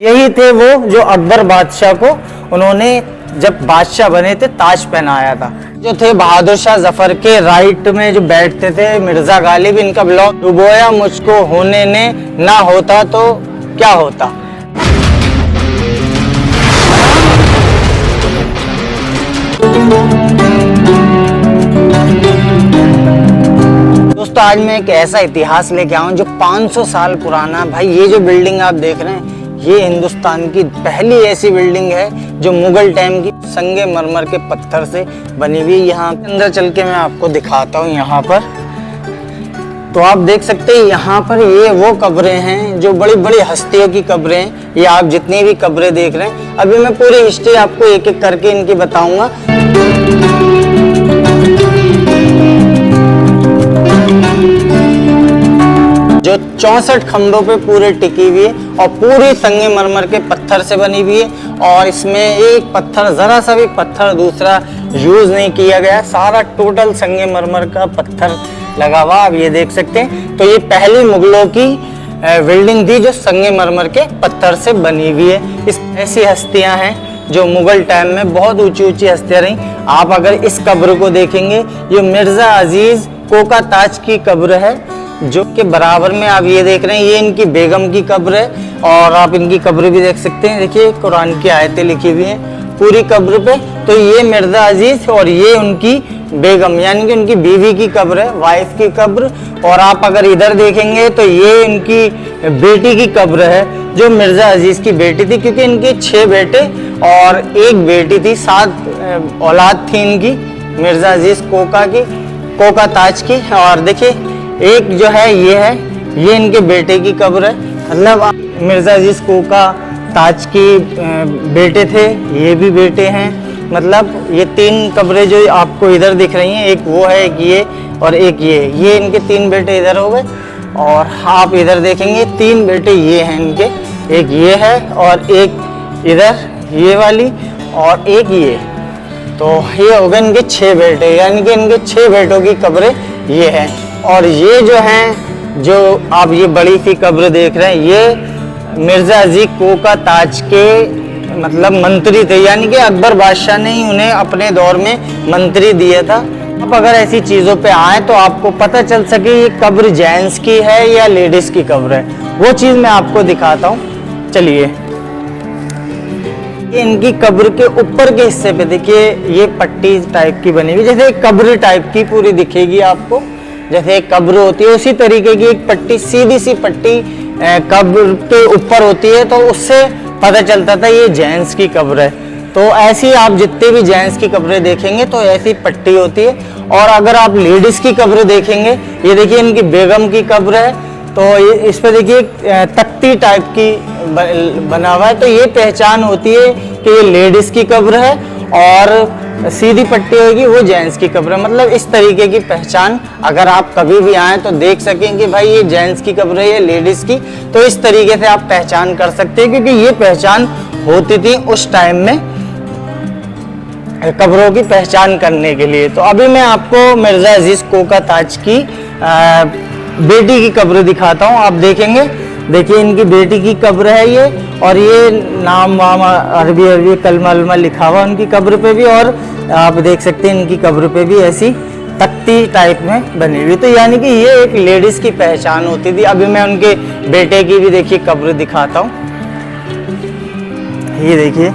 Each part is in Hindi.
यही थे वो जो अकबर बादशाह को उन्होंने जब बादशाह बने थे ताज पहनाया था। जो थे बहादुर शाह जफर के राइट में जो बैठते थे मिर्जा गालिब, इनका ब्लॉग डुबोया मुझको होने ने ना होता तो क्या होता। दोस्तों आज मैं एक ऐसा इतिहास लेके आऊं जो 500 साल पुराना। भाई ये जो बिल्डिंग आप देख रहे हैं ये हिंदुस्तान की पहली ऐसी बिल्डिंग है जो मुगल टाइम की संगे मरमर के पत्थर से बनी हुई। यहाँ अंदर चल के मैं आपको दिखाता हूँ। यहाँ पर तो आप देख सकते हैं यहाँ पर ये वो कब्रें हैं जो बड़ी बड़ी हस्तियों की कब्रें हैं। ये आप जितनी भी कब्रें देख रहे हैं, अभी मैं पूरी हिस्ट्री आपको एक एक करके इनकी बताऊंगा। जो 64 खंभों पे पूरे टिकी हुई है और पूरी संगमरमर के पत्थर से बनी हुई है। और इसमें एक पत्थर, जरा सा भी पत्थर दूसरा यूज नहीं किया गया, सारा टोटल संगमरमर का पत्थर लगा हुआ आप ये देख सकते हैं। तो ये पहली मुगलों की बिल्डिंग थी जो संगमरमर के पत्थर से बनी हुई है। इस ऐसी हस्तियां हैं जो मुगल टाइम में बहुत ऊंची ऊंची हस्तियां रही। आप अगर इस कब्र को देखेंगे, ये मिर्जा अजीज कोका ताज की कब्र है जो के बराबर में आप ये देख रहे हैं, ये इनकी बेगम की कब्र है। और आप इनकी कब्र भी देख सकते हैं, देखिए कुरान की आयतें लिखी हुई हैं पूरी कब्र पे। तो ये मिर्जा अजीज और ये उनकी बेगम यानी कि उनकी बीवी की कब्र है, वाइफ की कब्र। और आप अगर इधर देखेंगे तो ये इनकी बेटी की कब्र है जो मिर्जा अजीज की बेटी थी, क्योंकि इनके 6 बेटे और एक बेटी थी। 7 औलाद थी इनकी मिर्जा अजीज कोका ताज की। और देखिए एक जो है ये इनके बेटे की कब्र है, मतलब मिर्जा अजीज कोका ताज की बेटे थे, ये भी बेटे हैं। मतलब ये 3 कब्रें जो आपको इधर दिख रही हैं, एक वो है, एक ये और एक ये इनके 3 बेटे इधर हो गए। और आप इधर देखेंगे 3 बेटे ये हैं इनके, एक ये है और एक इधर ये वाली और एक ये। तो ये हो गए इनके 6 बेटे, यानी कि इनके 6 बेटों की कब्रें ये हैं। और ये जो हैं, जो आप ये बड़ी सी कब्र देख रहे हैं, ये मिर्जा अजीज कोका ताज के मतलब मंत्री थे, यानी कि अकबर बादशाह ने ही उन्हें अपने दौर में मंत्री दिया था। अब अगर ऐसी चीज़ों पे आए तो आपको पता चल सके ये कब्र जेंट्स की है या लेडीज की कब्र है, वो चीज़ मैं आपको दिखाता हूँ। चलिए ये इनकी कब्र के ऊपर के हिस्से पे देखिए ये पट्टी टाइप की बनी हुई, जैसे एक कब्र टाइप की पूरी दिखेगी आपको, जैसे एक कब्र होती है उसी तरीके की एक पट्टी, सीधी सी पट्टी कब्र के ऊपर होती है। तो उससे पता चलता था ये जेंट्स की कब्र है। तो ऐसी आप जितने भी जेंट्स की कब्रें देखेंगे तो ऐसी पट्टी होती है। और अगर आप लेडीज की कब्र देखेंगे, ये देखिए इनकी बेगम की कब्र है, तो इस पे देखिए तख्ती टाइप की बना हुआ है। तो ये पहचान होती है कि ये लेडीज की कब्र है और सीधी पट्टी होगी वो जेंट्स की कब्र है। मतलब इस तरीके की पहचान अगर आप कभी भी आए तो देख सकें कि भाई ये जेंट्स की कब्र है या लेडीज की, तो इस तरीके से आप पहचान कर सकते हैं, क्योंकि ये पहचान होती थी उस टाइम में कब्रों की पहचान करने के लिए। तो अभी मैं आपको मिर्जा अजीज कोका ताज की बेटी की कब्र दिखाता हूँ। आप देखेंगे, देखिए इनकी बेटी की कब्र है ये, और ये नाम वाम अरबी कलमा वलमा लिखा हुआ उनकी कब्र पे भी। और आप देख सकते हैं इनकी कब्र पे भी ऐसी तख्ती टाइप में बनी हुई। तो यानी कि ये एक लेडीज की पहचान होती थी। अभी मैं उनके बेटे की भी देखिए कब्र दिखाता हूँ। ये देखिए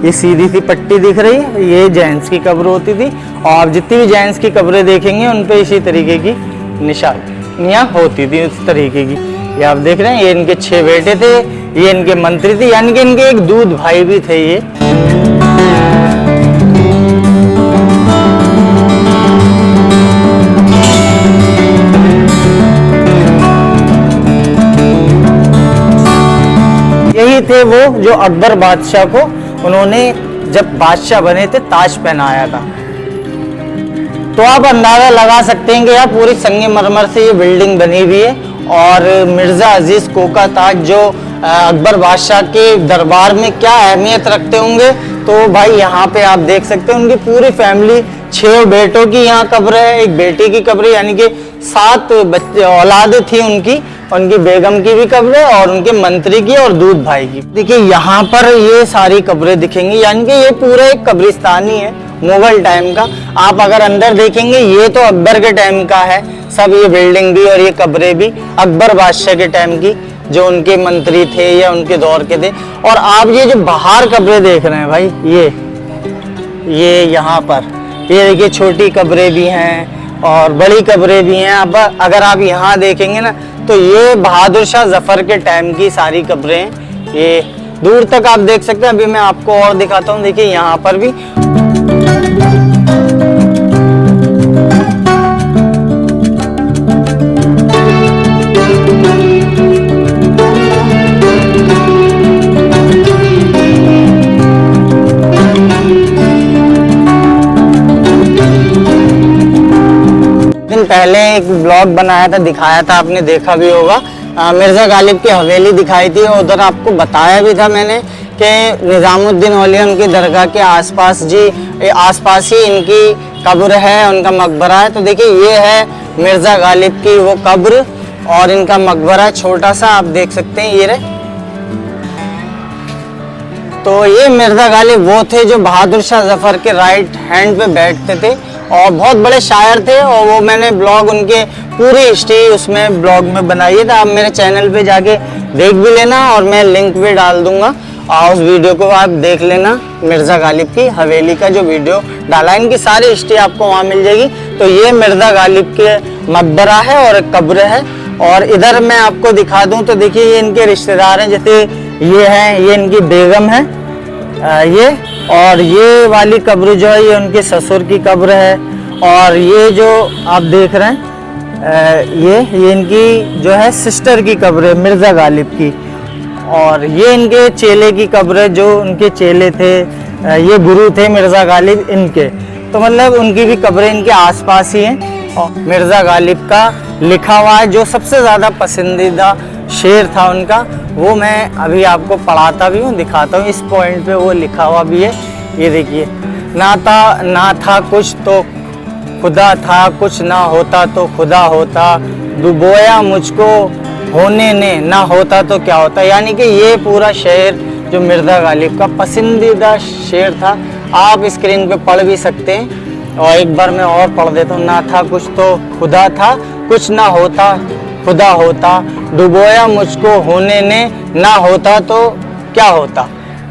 ये सीधी सी पट्टी दिख रही है, ये जेंट्स की कब्र होती थी। और आप जितनी भी जेंट्स की कब्रें देखेंगे उन पे इसी तरीके की निशानियाँ होती थी इस तरीके की। ये आप देख रहे हैं, ये इनके 6 बेटे थे, ये इनके मंत्री थे, यानी कि इनके एक दूध भाई भी थे ये। यही थे वो जो अकबर बादशाह को उन्होंने जब बादशाह बने थे ताज पहनाया था। तो आप अंदाजा लगा सकते हैं कि यार पूरी संगमरमर से ये बिल्डिंग बनी हुई है। और मिर्जा अजीज कोका ताज जो अकबर बादशाह के दरबार में क्या अहमियत रखते होंगे, तो भाई यहाँ पे आप देख सकते हैं उनकी पूरी फैमिली, 6 बेटों की यहाँ कब्र है, एक बेटी की कब्र, यानी कि 7 बच्चे औलाद थी उनकी। उनकी बेगम की भी कब्र है और उनके मंत्री की और दूध भाई की। देखिए यहाँ पर ये सारी कब्रें दिखेंगी, यानी कि ये पूरा एक कब्रिस्तान ही है मुगल टाइम का। आप अगर अंदर देखेंगे ये तो अकबर के टाइम का है, सब ये बिल्डिंग भी और ये कब्रें भी अकबर बादशाह के टाइम की, जो उनके मंत्री थे या उनके दौर के थे। और आप ये जो बाहर कब्रें देख रहे हैं भाई, ये यहाँ पर ये देखिए छोटी कब्रें भी हैं और बड़ी कब्रें भी हैं। अब अगर आप यहाँ देखेंगे ना तो ये बहादुर शाह जफर के टाइम की सारी कब्रें हैं। ये दूर तक आप देख सकते हैं। अभी मैं आपको और दिखाता हूँ। देखिए यहाँ पर भी पहले एक ब्लॉग बनाया था, दिखाया था, आपने देखा भी होगा। मिर्जा गालिब की हवेली दिखाई थी। उधर आपको बताया भी था मैंने कि निजामुद्दीन औलिया उनकी दरगाह के आसपास ही इनकी कब्र है, उनका मकबरा है। तो देखिए ये है मिर्जा गालिब की वो कब्र और इनका मकबरा छोटा सा, आप देख सकते हैं ये रहे। तो ये मिर्जा गालिब वो थे जो बहादुर शाह जफर के राइट हैंड पे बैठते थे और बहुत बड़े शायर थे। और वो मैंने ब्लॉग उनके पूरी हिस्ट्री उसमें ब्लॉग में बनाई है, तो आप मेरे चैनल पे जाके देख भी लेना और मैं लिंक भी डाल दूंगा और उस वीडियो को आप देख लेना। मिर्जा गालिब की हवेली का जो वीडियो डाला, इनकी सारी हिस्ट्री आपको वहाँ मिल जाएगी। तो ये मिर्जा गालिब के मकबरा है और कब्र है। और इधर मैं आपको दिखा दूँ तो देखिए ये इनके रिश्तेदार हैं, जैसे ये हैं, ये इनकी बेगम है ये, और ये वाली कब्र जो है ये उनके ससुर की कब्र है। और ये जो आप देख रहे हैं ये इनकी जो है सिस्टर की कब्र है मिर्जा गालिब की। और ये इनके चेले की कब्र है, जो उनके चेले थे, ये गुरु थे मिर्जा गालिब इनके। तो मतलब उनकी भी कब्रें इनके आसपास ही हैं। और मिर्जा गालिब का लिखा हुआ है जो सबसे ज़्यादा पसंदीदा शेर था उनका, वो मैं अभी आपको पढ़ाता भी हूँ, दिखाता हूँ। इस पॉइंट पे वो लिखा हुआ भी है, ये देखिए। ना था कुछ तो खुदा था, कुछ ना होता तो खुदा होता, डुबोया मुझको होने ने, ना होता तो क्या होता। यानी कि ये पूरा शेर जो मिर्जा गालिब का पसंदीदा शेर था, आप स्क्रीन पे पढ़ भी सकते हैं। और एक बार मैं और पढ़ देता हूँ। ना था कुछ तो खुदा था, कुछ ना होता खुदा होता, डुबोया मुझको होने ने, ना होता तो क्या होता।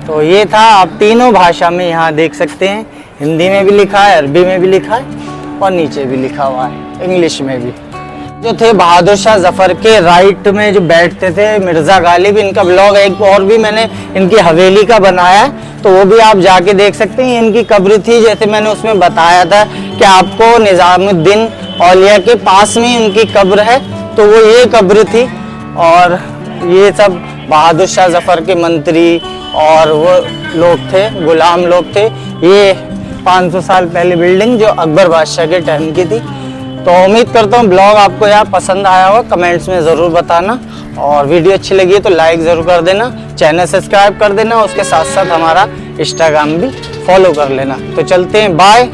तो ये था, आप तीनों भाषा में यहाँ देख सकते हैं। हिंदी में भी लिखा है, अरबी में भी लिखा है और नीचे भी लिखा हुआ है इंग्लिश में भी। जो थे बहादुर शाह जफर के राइट में जो बैठते थे मिर्जा गालिब, इनका ब्लॉग एक और भी मैंने इनकी हवेली का बनाया है, तो वो भी आप जाके देख सकते हैं। इनकी कब्र थी, जैसे मैंने उसमें बताया था कि आपको निजामुद्दीन औलिया के पास में इनकी कब्र है, तो वो ये कब्र थी। और ये सब बहादुर शाह जफर के मंत्री और वो लोग थे, गुलाम लोग थे। ये 500 साल पहले बिल्डिंग जो अकबर बादशाह के टाइम की थी। तो उम्मीद करता हूँ ब्लॉग आपको यहाँ पसंद आया होगा, कमेंट्स में ज़रूर बताना। और वीडियो अच्छी लगी है तो लाइक ज़रूर कर देना, चैनल सब्सक्राइब कर देना, उसके साथ साथ हमारा इंस्टाग्राम भी फॉलो कर लेना। तो चलते हैं, बाय।